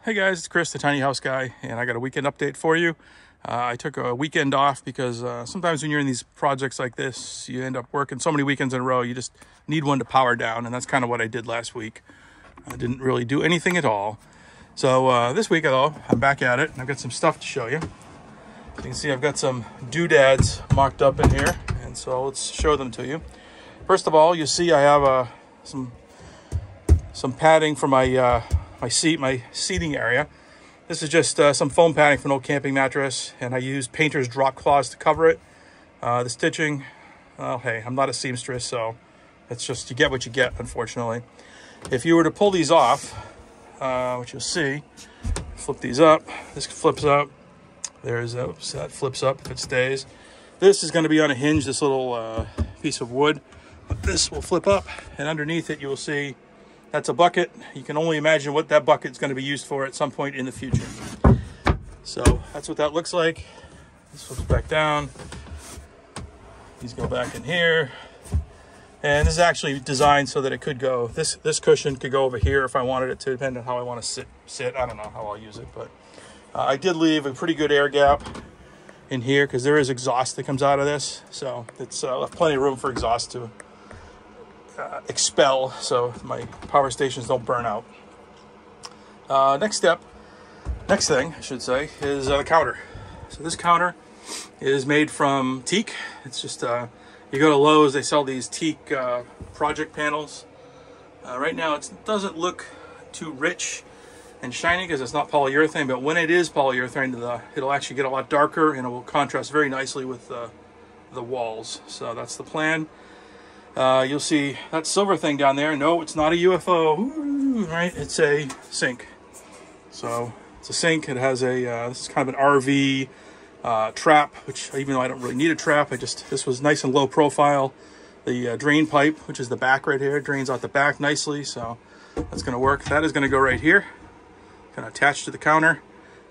Hey guys, it's Chris, the Tiny House Guy, and I got a weekend update for you. I took a weekend off because sometimes when you're in these projects like this, you end up working so many weekends in a row, you just need one to power down, and that's kind of what I did last week. I didn't really do anything at all. So this week, though, I'm back at it, and I've got some stuff to show you. You can see I've got some doodads marked up in here, and so let's show them to you. First of all, you see I have some padding for my seating area. This is just some foam padding for an old camping mattress, and I use painter's drop cloths to cover it. The stitching, well, hey, I'm not a seamstress, so it's just, you get what you get, unfortunately. If you were to pull these off, what you'll see, flip these up, this flips up, there's, oops, that flips up if it stays. This is going to be on a hinge, this little piece of wood, but this will flip up, and underneath it you will see that's a bucket. You can only imagine what that bucket is going to be used for at some point in the future. So that's what that looks like. This flips back down. These go back in here. And this is actually designed so that it could go, this cushion could go over here if I wanted it to, depending on how I want to sit. I don't know how I'll use it, but I did leave a pretty good air gap in here because there is exhaust that comes out of this. So it's left plenty of room for exhaust to expel, so my power stations don't burn out. Next thing I should say is the counter. So this counter is made from teak. It's just you go to Lowe's, they sell these teak project panels. Right now it doesn't look too rich and shiny because it's not polyurethane, but when it is polyurethane, it'll actually get a lot darker and it will contrast very nicely with the walls. So that's the plan. You'll see that silver thing down there. No, it's not a UFO, right? It's a sink. So it's a sink. It has a, this is kind of an RV trap, which even though I don't really need a trap, this was nice and low profile. The drain pipe, which is the back right here, drains out the back nicely. So that's going to work. That is going to go right here, kind of attached to the counter.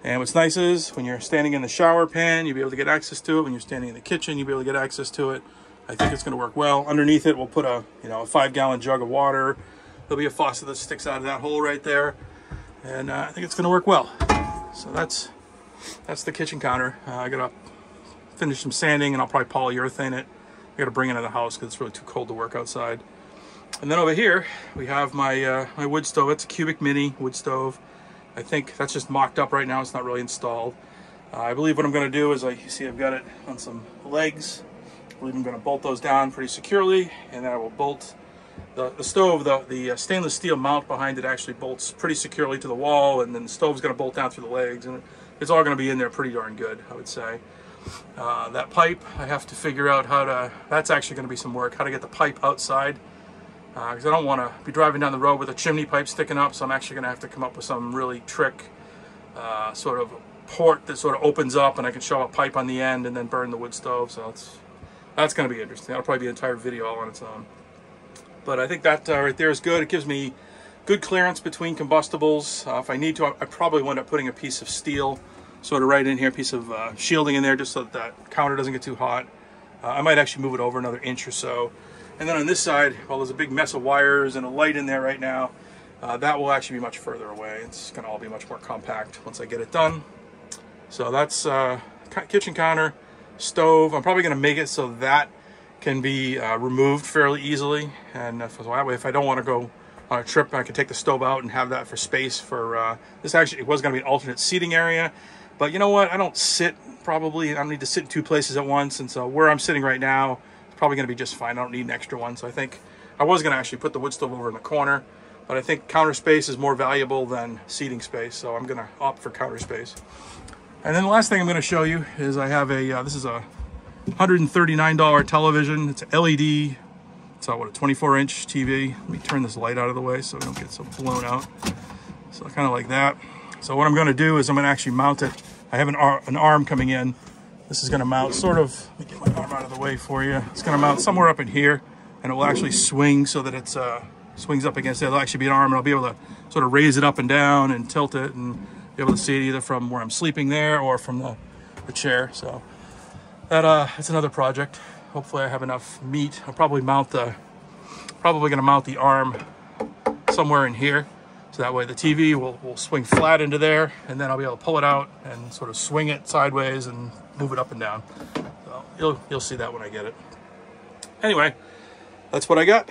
And what's nice is when you're standing in the shower pan, you'll be able to get access to it. When you're standing in the kitchen, you'll be able to get access to it. I think it's going to work well. Underneath it, we'll put a 5-gallon jug of water. There'll be a faucet that sticks out of that hole right there, and I think it's going to work well. So that's the kitchen counter. I gotta finish some sanding, and I'll probably polyurethane it. I gotta bring it into the house because it's really too cold to work outside. And then over here we have my my wood stove. It's a cubic mini wood stove. I think that's just mocked up right now. It's not really installed. I believe what I'm going to do is, you see, I've got it on some legs. I believe I'm going to bolt those down pretty securely, and then I will bolt the stove. The stainless steel mount behind it actually bolts pretty securely to the wall, and then the stove's going to bolt down through the legs, and it's all going to be in there pretty darn good, I would say. That pipe, I have to figure out how to, that's actually going to be some work, how to get the pipe outside, because I don't want to be driving down the road with a chimney pipe sticking up, so I'm actually going to have to come up with some really trick sort of port that sort of opens up, and I can shove a pipe on the end and then burn the wood stove. So that's going to be interesting. That'll probably be an entire video all on its own. But I think that right there is good. It gives me good clearance between combustibles. If I need to, I probably wind up putting a piece of steel sort of right in here, a piece of shielding in there, just so that counter doesn't get too hot. I might actually move it over another inch or so. And then on this side, well, there's a big mess of wires and a light in there right now. That will actually be much further away. It's going to all be much more compact once I get it done. So that's kitchen counter. Stove, I'm probably going to make it so that can be removed fairly easily, and that way if I don't want to go on a trip, I can take the stove out and have that for space for this. Actually, it was going to be an alternate seating area, but you know what, I don't need to sit in two places at once, and so where I'm sitting right now is probably going to be just fine. I don't need an extra one. So I think I was going to actually put the wood stove over in the corner, but I think counter space is more valuable than seating space, so I'm going to opt for counter space. And then the last thing I'm going to show you is I have a, this is a $139 television. It's an LED. It's a 24-inch TV. Let me turn this light out of the way so I don't get so blown out. So kind of like that. So what I'm going to do is I'm going to actually mount it. I have an arm coming in. This is going to mount sort of, let me get my arm out of the way for you. It's going to mount somewhere up in here, and it will actually swing so that it's swings up against it. It'll actually be an arm, and I'll be able to sort of raise it up and down and tilt it and be able to see it either from where I'm sleeping there or from the chair. So that's another project. Hopefully I have enough meat. I'll probably going to mount the arm somewhere in here. So So that way the TV will swing flat into there, and then I'll be able to pull it out and sort of swing it sideways and move it up and down. So you'll see that when I get it. Anyway, that's what I got.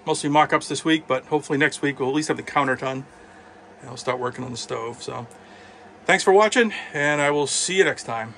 Mostly mock-ups this week, but hopefully next week we'll at least have the counter done, and I'll start working on the stove. So thanks for watching, and I will see you next time.